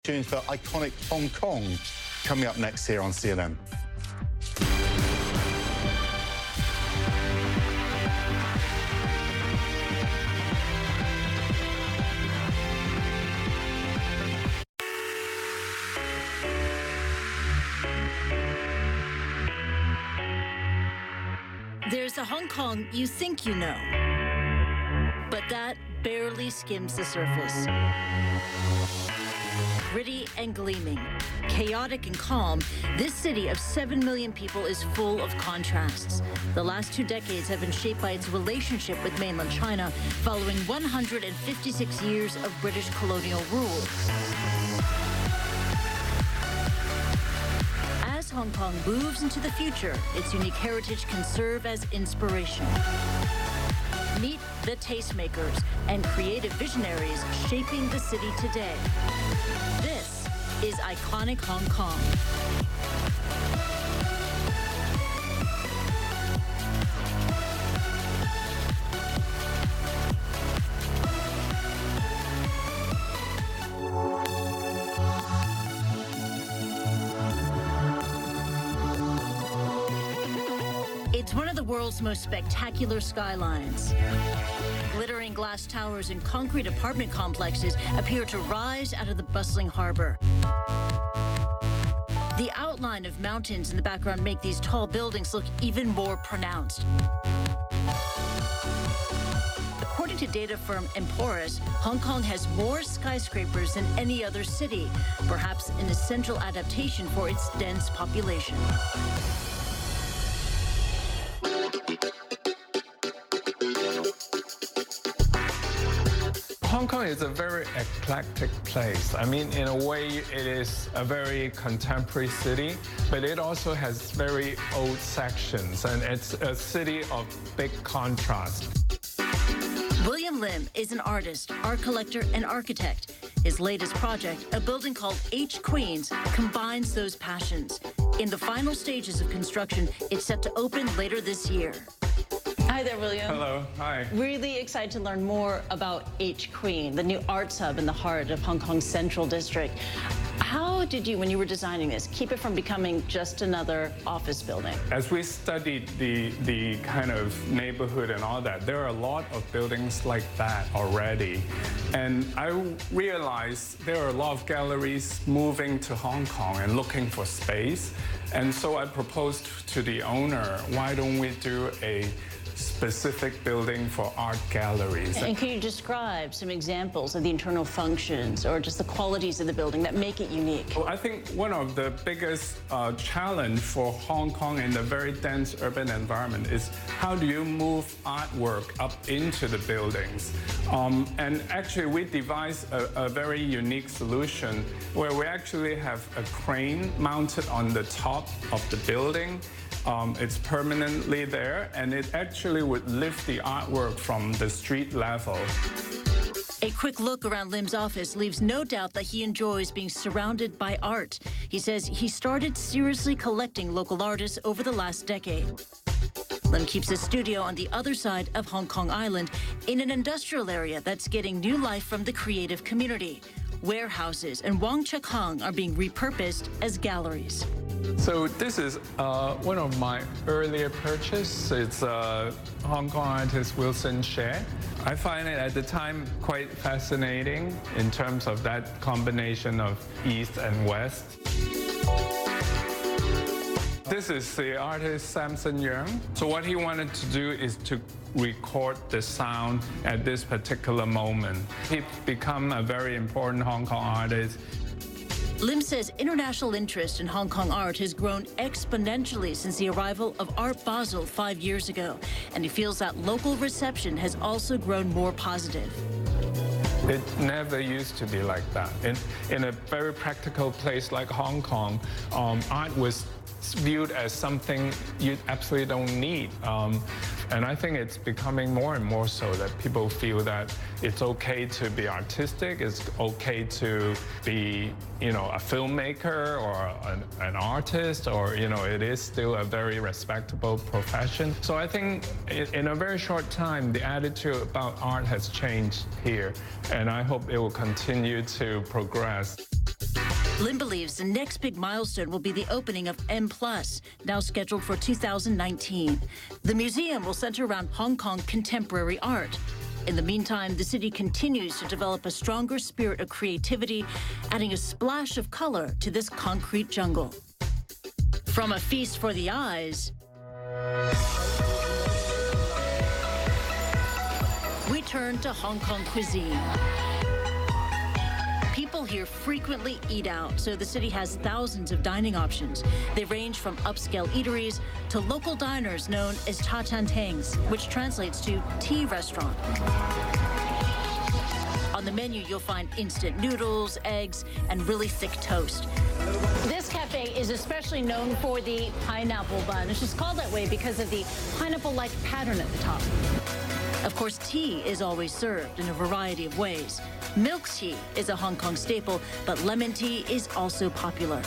Tuned for iconic Hong Kong, coming up next here on CNN. There's a Hong Kong you think you know, but that barely skims the surface. Gritty and gleaming, chaotic and calm, this city of 7 million people is full of contrasts. The last 2 decades have been shaped by its relationship with mainland China, following 156 years of British colonial rule. As Hong Kong moves into the future, its unique heritage can serve as inspiration. Meet the tastemakers and creative visionaries shaping the city today. This is Iconic Hong Kong. It's one of the world's most spectacular skylines. Glittering glass towers and concrete apartment complexes appear to rise out of the bustling harbor. The outline of mountains in the background make these tall buildings look even more pronounced. According to data firm Emporis, Hong Kong has more skyscrapers than any other city, perhaps an essential adaptation for its dense population. Hong Kong is a very eclectic place. I mean, in a way, it is a very contemporary city, but it also has very old sections, and it's a city of big contrast. William Lim is an artist, art collector, and architect. His latest project, a building called H Queens, combines those passions. In the final stages of construction, it's set to open later this year. Hi there, William. Hello, hi. Really excited to learn more about H Queen, the new arts hub in the heart of Hong Kong's Central District. How did you, when you were designing this, keep it from becoming just another office building? As we studied the kind of neighborhood and all that, there are a lot of buildings like that already. And I realized there are a lot of galleries moving to Hong Kong and looking for space. And so I proposed to the owner, why don't we do a specific building for art galleries. And can you describe some examples of the internal functions or just the qualities of the building that make it unique? Well, I think one of the biggest challenge for Hong Kong in a very dense urban environment is how do you move artwork up into the buildings? And actually we devised a very unique solution where we actually have a crane mounted on the top of the building. It's permanently there, and it actually would lift the artwork from the street level. A quick look around Lim's office leaves no doubt that he enjoys being surrounded by art. He says he started seriously collecting local artists over the last decade. Lim keeps his studio on the other side of Hong Kong Island in an industrial area that's getting new life from the creative community. Warehouses and Wong Chuk Hong are being repurposed as galleries. So this is one of my earlier purchases. It's Hong Kong artist Wilson Share. I find it at the time quite fascinating in terms of that combination of East and West. This is the artist Samson Young. So what he wanted to do is to record the sound at this particular moment. He's become a very important Hong Kong artist. Lim says international interest in Hong Kong art has grown exponentially since the arrival of Art Basel 5 years ago, and he feels that local reception has also grown more positive. It never used to be like that. In a very practical place like Hong Kong, art was viewed as something you absolutely don't need. And I think it's becoming more and more so that people feel that it's okay to be artistic, it's okay to be, a filmmaker or an artist, or, it is still a very respectable profession. So I think in a very short time, the attitude about art has changed here, and I hope it will continue to progress. Lim believes the next big milestone will be the opening of M+, now scheduled for 2019. The museum will center around Hong Kong contemporary art. In the meantime, the city continues to develop a stronger spirit of creativity, adding a splash of color to this concrete jungle. From a feast for the eyes, we turn to Hong Kong cuisine. People here frequently eat out, so the city has thousands of dining options. They range from upscale eateries to local diners known as cha chan tangs, which translates to tea restaurant. On the menu, you'll find instant noodles, eggs, and really thick toast. This cafe is especially known for the pineapple bun. It's just called that way because of the pineapple-like pattern at the top. Of course, tea is always served in a variety of ways. Milk tea is a Hong Kong staple, but lemon tea is also popular.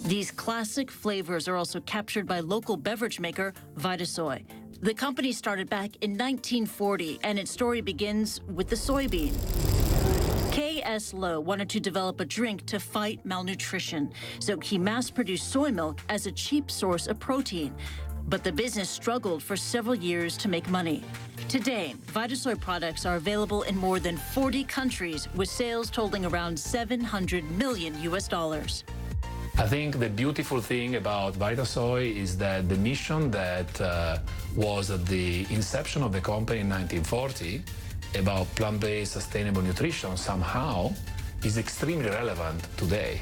These classic flavors are also captured by local beverage maker Vitasoy. The company started back in 1940, and its story begins with the soybean. K.S. Low wanted to develop a drink to fight malnutrition, so he mass-produced soy milk as a cheap source of protein. But the business struggled for several years to make money. Today, Vitasoy products are available in more than 40 countries, with sales totaling around $700 million. I think the beautiful thing about Vitasoy is that the mission that was at the inception of the company in 1940 about plant-based sustainable nutrition somehow is extremely relevant today.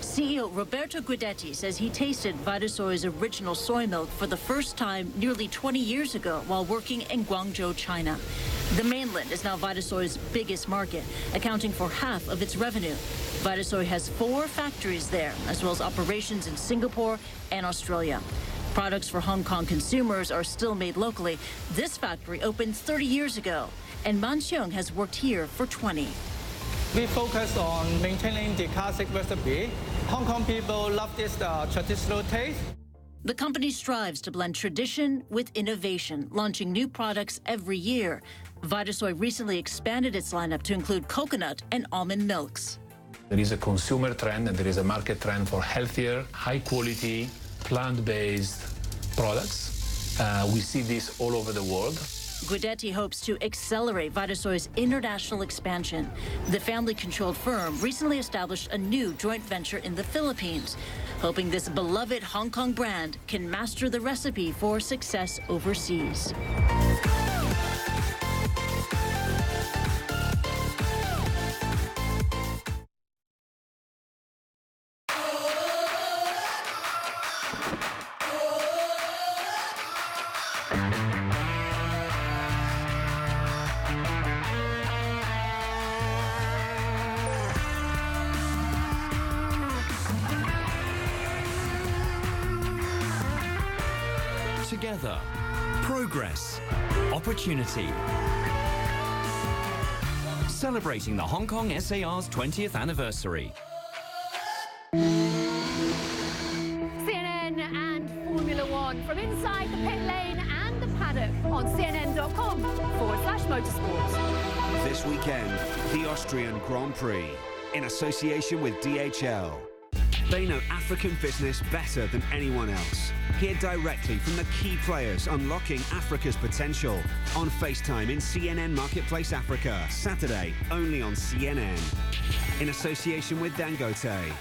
CEO Roberto Guidetti says he tasted Vitasoy's original soy milk for the first time nearly 20 years ago while working in Guangzhou, China. The mainland is now Vitasoy's biggest market, accounting for half of its revenue. Vitasoy has 4 factories there, as well as operations in Singapore and Australia. Products for Hong Kong consumers are still made locally. This factory opened 30 years ago, and Man Xiong has worked here for 20. We focus on maintaining the classic recipe. Hong Kong people love this traditional taste. The company strives to blend tradition with innovation, launching new products every year. Vitasoy recently expanded its lineup to include coconut and almond milks. There is a consumer trend and there is a market trend for healthier, high-quality, plant-based products. We see this all over the world. Guidetti hopes to accelerate Vitasoy's international expansion. The family-controlled firm recently established a new joint venture in the Philippines, hoping this beloved Hong Kong brand can master the recipe for success overseas. Together, progress, opportunity. Celebrating the Hong Kong SAR's 20th anniversary. CNN and Formula One from inside the pit lane and the paddock on cnn.com/motorsports. This weekend, the Austrian Grand Prix in association with DHL. They know African business better than anyone else. Hear directly from the key players unlocking Africa's potential on FaceTime in CNN Marketplace Africa, Saturday, only on CNN. In association with Dangote.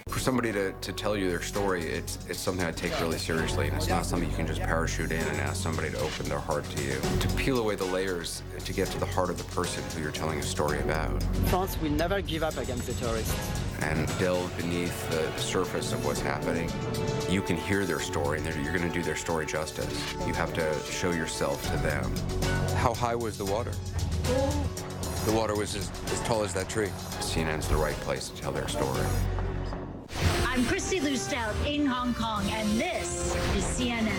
For somebody to tell you their story, it's something I take really seriously, and it's not something you can just parachute in and ask somebody to open their heart to you. To peel away the layers to get to the heart of the person who you're telling a story about. France will never give up against the terrorists. And delve beneath the surface of what's happening. You can hear their story, and you're going to do their story justice. You have to show yourself to them. How high was the water? The water was as tall as that tree. CNN's the right place to tell their story. I'm Christy Lou Stout in Hong Kong, and this is CNN.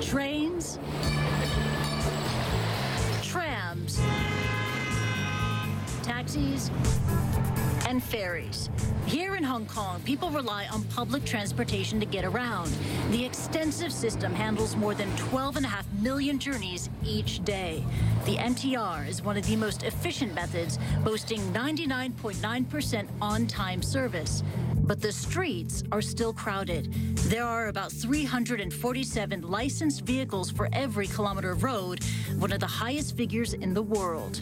Trains, trams, taxis, and ferries. Here in Hong Kong, people rely on public transportation to get around. The extensive system handles more than 12.5 million journeys each day. The MTR is one of the most efficient methods, boasting 99.9% on-time service. But the streets are still crowded. There are about 347 licensed vehicles for every kilometer of road, one of the highest figures in the world.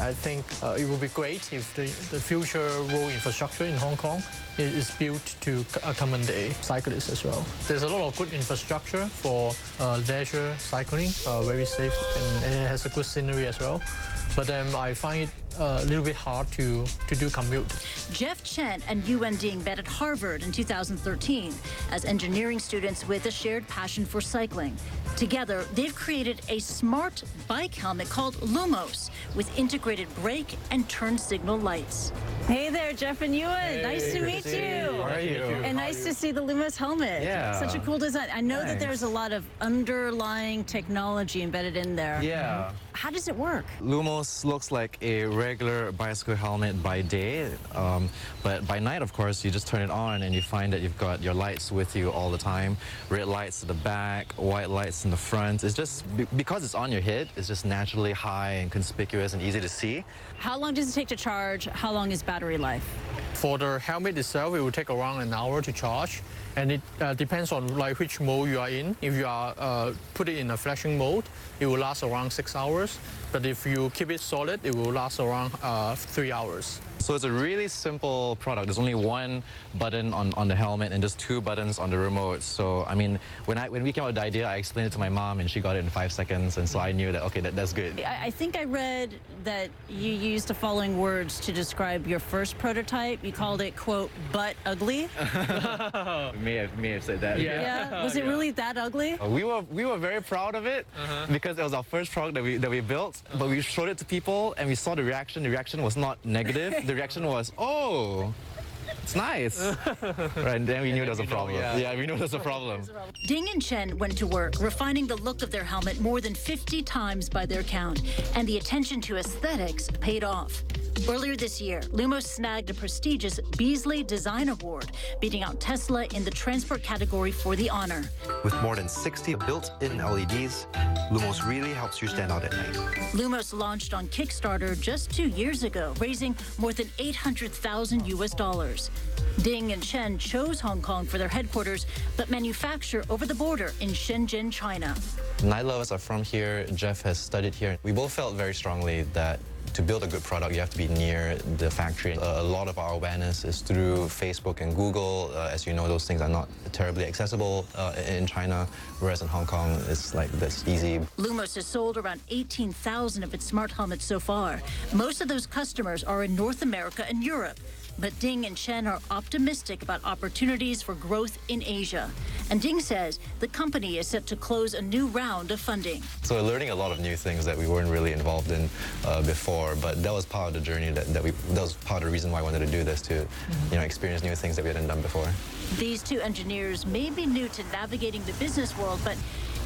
I think it would be great if the future road infrastructure in Hong Kong is built to accommodate cyclists as well. There's a lot of good infrastructure for leisure cycling, very safe, and it has a good scenery as well. But I find it a little bit hard to do commute. Jeff Chen and Yuan Ding met at Harvard in 2013 as engineering students with a shared passion for cycling. Together, they've created a smart bike helmet called Lumos with integrated brake and turn signal lights. Hey there, Jeff and Yuan. Hey, nice to meet you. How are you? And nice to see the Lumos helmet. Yeah. Such a cool design. I know that there's a lot of underlying technology embedded in there. Yeah. How does it work? Lumos looks like a regular bicycle helmet by day, but by night, of course, you just turn it on and you find that you've got your lights with you all the time. Red lights at the back, white lights in the front. It's just, because it's on your head, it's just naturally high and conspicuous and easy to see. How long does it take to charge? How long is battery life? For the helmet itself, it will take around an hour to charge, and it depends on like which mode you are in. If you are put it in a flashing mode, it will last around 6 hours. But if you keep it solid, it will last around 3 hours. So it's a really simple product. There's only one button on the helmet and just two buttons on the remote. So, I mean, when we came up with the idea, I explained it to my mom and she got it in 5 seconds. And so I knew that, okay, that's good. I think I read that you used the following words to describe your first prototype. You called it, quote, butt ugly. may have said that. Yeah. Was it really that ugly? We were very proud of it because it was our first product that we built. But we showed it to people and we saw the reaction. The reaction was not negative. The reaction was, oh, it's nice. Right, and then we knew there was a problem. Yeah, we knew there was a problem. Ding and Chen went to work, refining the look of their helmet more than 50 times by their count, and the attention to aesthetics paid off. Earlier this year, Lumos snagged a prestigious Beasley Design Award, beating out Tesla in the transport category for the honor. With more than 60 built-in LEDs, Lumos really helps you stand out at night. Lumos launched on Kickstarter just 2 years ago, raising more than $800,000 US. Ding and Chen chose Hong Kong for their headquarters, but manufacture over the border in Shenzhen, China. Neither of us are from here. Jeff has studied here. We both felt very strongly that to build a good product, you have to be near the factory. A lot of our awareness is through Facebook and Google. As you know, those things are not terribly accessible in China, whereas in Hong Kong, it's like that's easy. Lumos has sold around 18,000 of its smart helmets so far. Most of those customers are in North America and Europe. But Ding and Chen are optimistic about opportunities for growth in Asia. And Ding says the company is set to close a new round of funding. So we're learning a lot of new things that we weren't really involved in before, but that was part of the journey that was part of the reason why I wanted to do this, to experience new things that we hadn't done before. These two engineers may be new to navigating the business world, but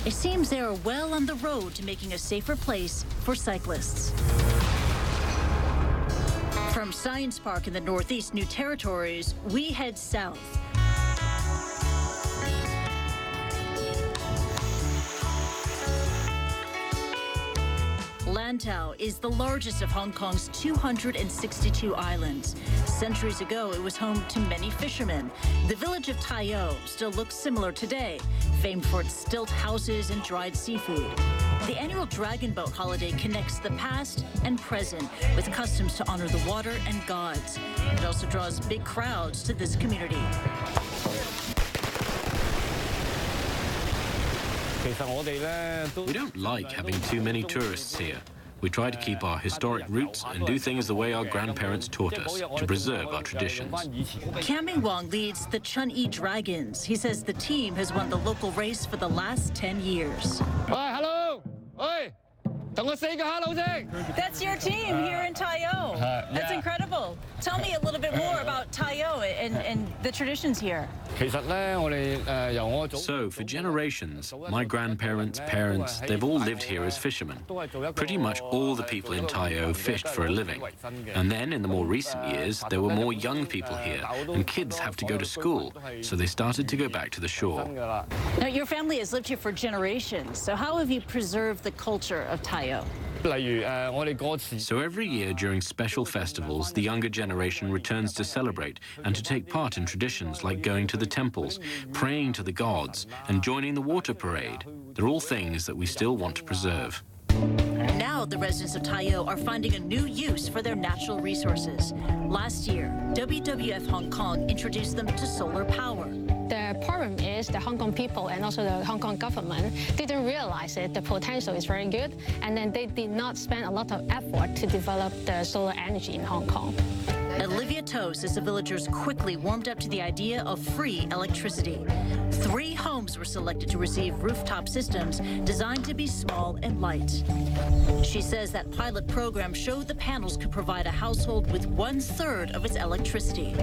it seems they are well on the road to making a safer place for cyclists. From Science Park in the Northeast New Territories, we head south. Lantau is the largest of Hong Kong's 262 islands. Centuries ago, it was home to many fishermen. The village of Tai O still looks similar today, famed for its stilt houses and dried seafood. The annual Dragon Boat holiday connects the past and present with customs to honor the water and gods. It also draws big crowds to this community. We don't like having too many tourists here. We try to keep our historic roots and do things the way our grandparents taught us, to preserve our traditions. Camming Wong leads the Chun-Yi Dragons. He says the team has won the local race for the last 10 years. Hello! Hey! That's your team here in Tai O. That's incredible. Taiyo. Tell me a little bit more about Taiyo and the traditions here. So, for generations, my grandparents, parents, they've all lived here as fishermen. Pretty much all the people in Taiyo fished for a living. And then, in the more recent years, there were more young people here, and kids have to go to school, so they started to go back to the shore. Now, your family has lived here for generations, so how have you preserved the culture of Taiyo? So every year during special festivals, the younger generation returns to celebrate and to take part in traditions like going to the temples, praying to the gods, and joining the water parade. They're all things that we still want to preserve. Now the residents of Taiyo are finding a new use for their natural resources. Last year, WWF Hong Kong introduced them to solar power. The problem is the Hong Kong people and also the Hong Kong government didn't realize it. The potential is very good, and then they did not spend a lot of effort to develop the solar energy in Hong Kong. Olivia Toh says the villagers quickly warmed up to the idea of free electricity. 3 homes were selected to receive rooftop systems designed to be small and light. She says that pilot program showed the panels could provide a household with 1/3 of its electricity.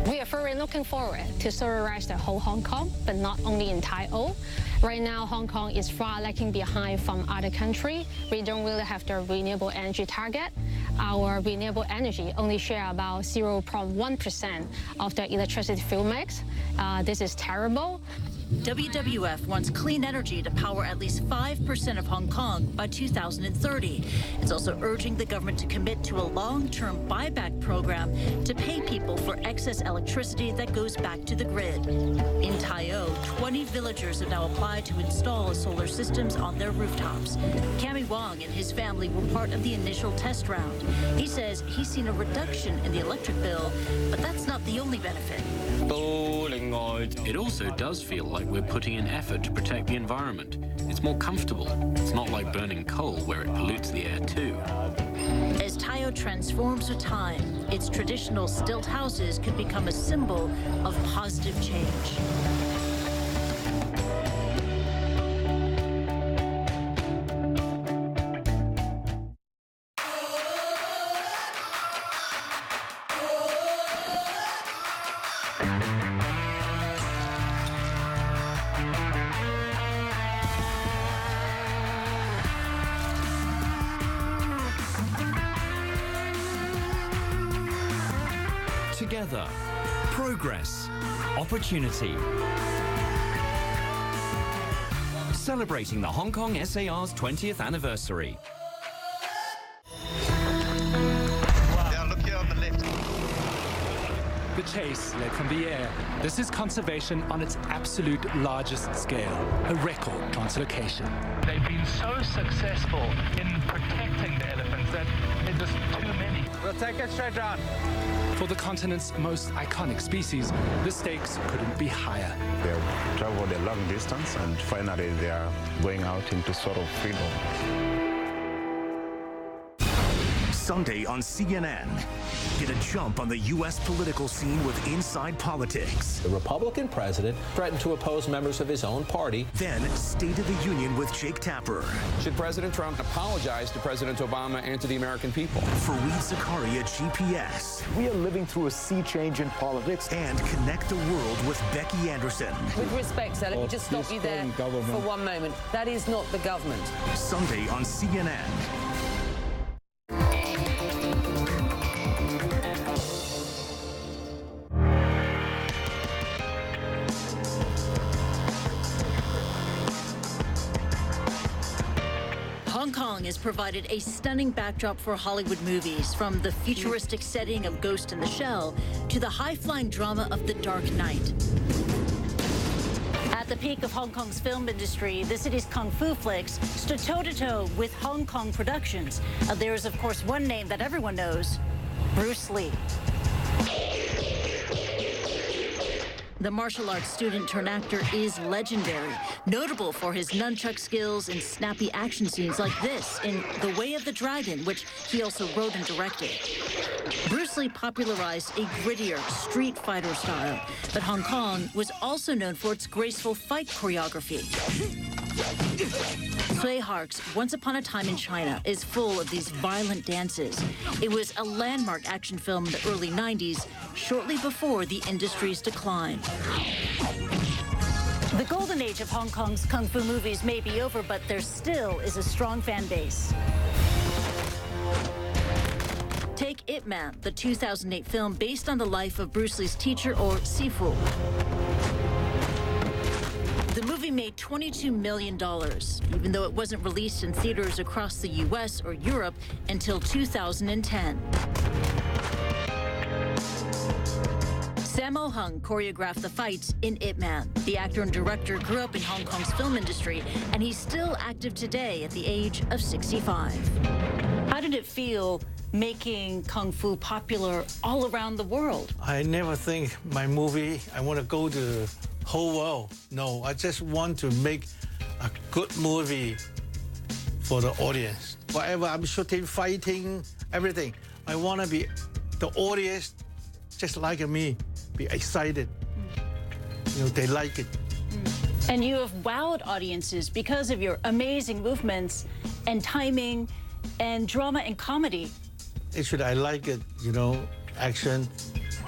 We are very looking forward to solarize the whole Hong Kong, but not only in Taiyo. Right now, Hong Kong is far lagging behind from other countries. We don't really have the renewable energy target. Our renewable energy only share about 0.1% of the electricity fuel mix. This is terrible. WWF wants clean energy to power at least 5% of Hong Kong by 2030. It's also urging the government to commit to a long-term buyback program to pay people for excess electricity that goes back to the grid. In Taiyo, 20 villagers have now applied to install solar systems on their rooftops. Cammy Wong and his family were part of the initial test round. He says he's seen a reduction in the electric bill, but that's not the only benefit. It also does feel like we're putting in effort to protect the environment. It's more comfortable. It's not like burning coal where it pollutes the air too. As Taiyo transforms with time, its traditional stilt houses could become a symbol of positive change. Together, progress, opportunity. Celebrating the Hong Kong SAR's 20th anniversary. Yeah, look here on the left. The chase led from the air. This is conservation on its absolute largest scale, a record translocation. They've been so successful in protecting the elephants that there's just too many. We'll take it straight round. For the continent's most iconic species, the stakes couldn't be higher. They've traveled a long distance and finally they are going out into sort of freedom. Sunday on CNN. Get a jump on the U.S. political scene with Inside Politics. The Republican president threatened to oppose members of his own party. Then State of the Union with Jake Tapper. Should President Trump apologize to President Obama and to the American people? Fareed Zakaria GPS. We are living through a sea change in politics. And Connect the World with Becky Anderson. With respect, sir, let me just stop you there for one moment. That is not the government. Sunday on CNN. Hong Kong has provided a stunning backdrop for Hollywood movies, from the futuristic setting of Ghost in the Shell to the high-flying drama of The Dark Knight. At the peak of Hong Kong's film industry, the city's kung fu flicks stood toe-to-toe with Hong Kong productions. There is, of course, one name that everyone knows: Bruce Lee. The martial arts student turned actor is legendary, notable for his nunchuck skills and snappy action scenes like this in The Way of the Dragon, which he also wrote and directed. Bruce Lee popularized a grittier street fighter style, but Hong Kong was also known for its graceful fight choreography. Cui Hark's Once Upon a Time in China is full of these violent dances. It was a landmark action film in the early 90s, shortly before the industry's decline. The golden age of Hong Kong's kung fu movies may be over, but there still is a strong fan base. Take Ip Man, the 2008 film based on the life of Bruce Lee's teacher, or Sifu. The movie made $22 million, even though it wasn't released in theaters across the US or Europe until 2010. Sammo Hung choreographed the fights in Ip Man. The actor and director grew up in Hong Kong's film industry, and he's still active today at the age of 65. How did it feel making kung fu popular all around the world? I never think my movie, I want to go to the whole world. No, I just want to make a good movie for the audience. Whatever I'm shooting, fighting, everything, I want to be the audience, just like me, be excited. You know, they like it. And you have wowed audiences because of your amazing movements and timing and drama and comedy. Actually, I like it, you know, action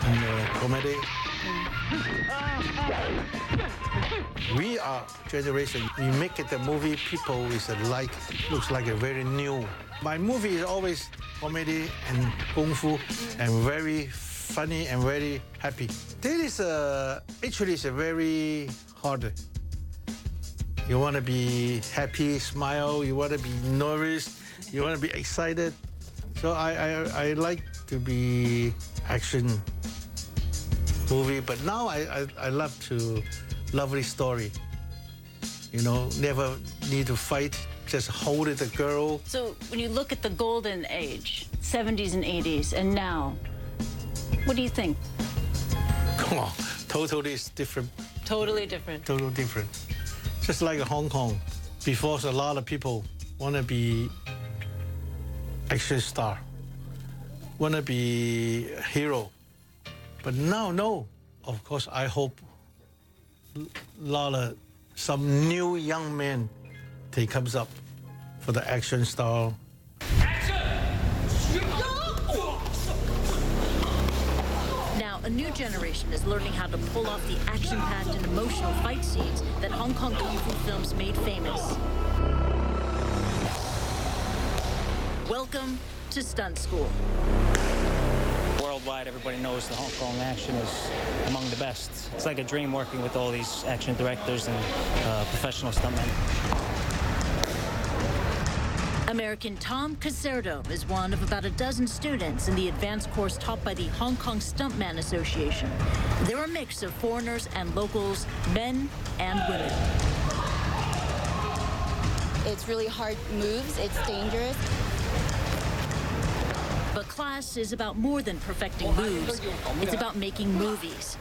and comedy. We are generation, we make it a movie, people is like, looks like a very new. My movie is always comedy and kung fu and very funny and very happy. This is actually it's a very hard. You want to be happy, smile, you want to be nervous, you want to be excited. So I like to be action movie, but now I love to lovely story. You know, never need to fight, just hold it, the girl. So when you look at the golden age, 70s and 80s, and now, what do you think? Come on, totally different. Totally different. Totally different. Just like Hong Kong, before a lot of people want to be action star, want to be a hero. But now, no. Of course, I hope some new young men, they comes up for the action star. Now, a new generation is learning how to pull off the action-packed and emotional fight scenes that Hong Kong kung fu films made famous. Welcome to Stunt School. Worldwide, everybody knows the Hong Kong action is among the best. It's like a dream working with all these action directors and professional stuntmen. American Tom Caserdo is one of about a dozen students in the advanced course taught by the Hong Kong Stuntman Association. They're a mix of foreigners and locals, men and women. It's really hard moves, it's dangerous. But class is about more than perfecting moves. It's about making movies.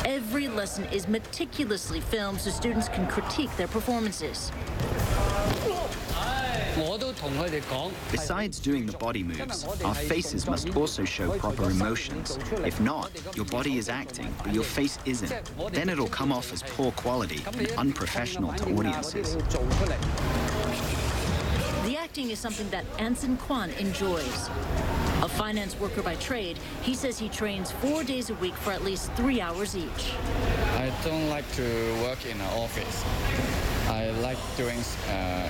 Every lesson is meticulously filmed so students can critique their performances. Besides doing the body moves, our faces must also show proper emotions. If not, your body is acting, but your face isn't. Then it'll come off as poor quality and unprofessional to audiences. The acting is something that Anson Kwan enjoys. A finance worker by trade, he says he trains 4 days a week for at least 3 hours each. I don't like to work in an office. I like doing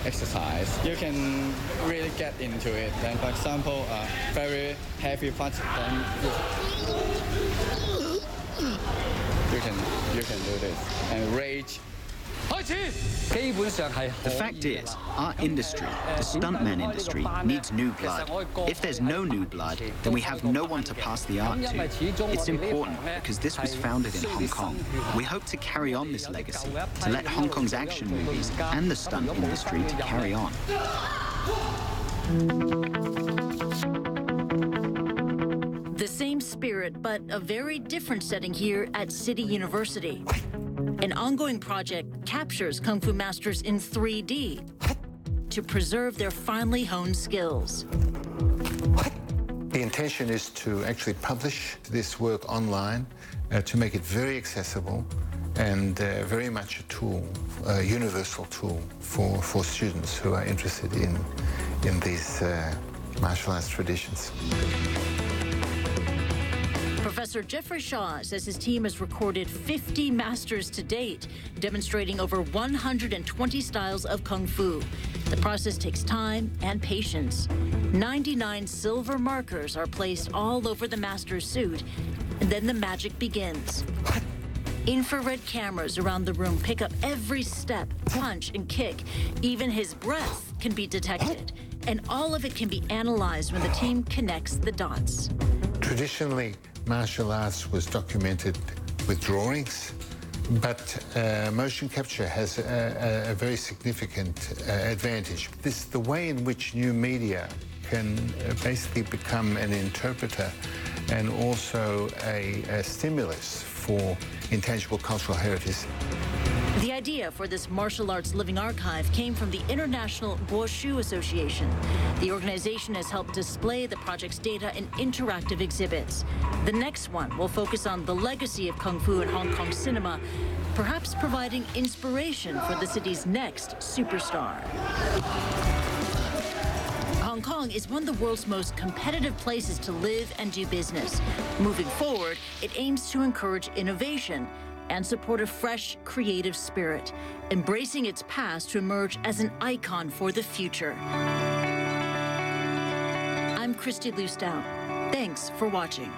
exercise. You can really get into it. Then, for example, very heavy punch, then you can do this. And rage. The fact is, our industry, the stuntman industry, needs new blood. If there's no new blood, then we have no one to pass the art to. It's important because this was founded in Hong Kong. We hope to carry on this legacy, to let Hong Kong's action movies and the stunt industry to carry on. The same spirit, but a very different setting here at City University. An ongoing project captures Kung Fu masters in 3D to preserve their finely honed skills. The intention is to actually publish this work online, to make it very accessible and very much a tool, a universal tool for students who are interested in these martial arts traditions. Professor Jeffrey Shaw says his team has recorded 50 masters to date, demonstrating over 120 styles of Kung Fu. The process takes time and patience. 99 silver markers are placed all over the master's suit, and then the magic begins. Infrared cameras around the room pick up every step, punch, and kick. Even his breath can be detected, and all of it can be analyzed when the team connects the dots. Traditionally, martial arts was documented with drawings, but motion capture has a very significant advantage. This is the way in which new media can basically become an interpreter and also a stimulus for intangible cultural heritage. The idea for this martial arts living archive came from the International Guoshu Association. The organization has helped display the project's data in interactive exhibits. The next one will focus on the legacy of Kung Fu in Hong Kong cinema, perhaps providing inspiration for the city's next superstar. Hong Kong is one of the world's most competitive places to live and do business. Moving forward, it aims to encourage innovation and support a fresh, creative spirit, embracing its past to emerge as an icon for the future. I'm Christy Lustau. Thanks for watching.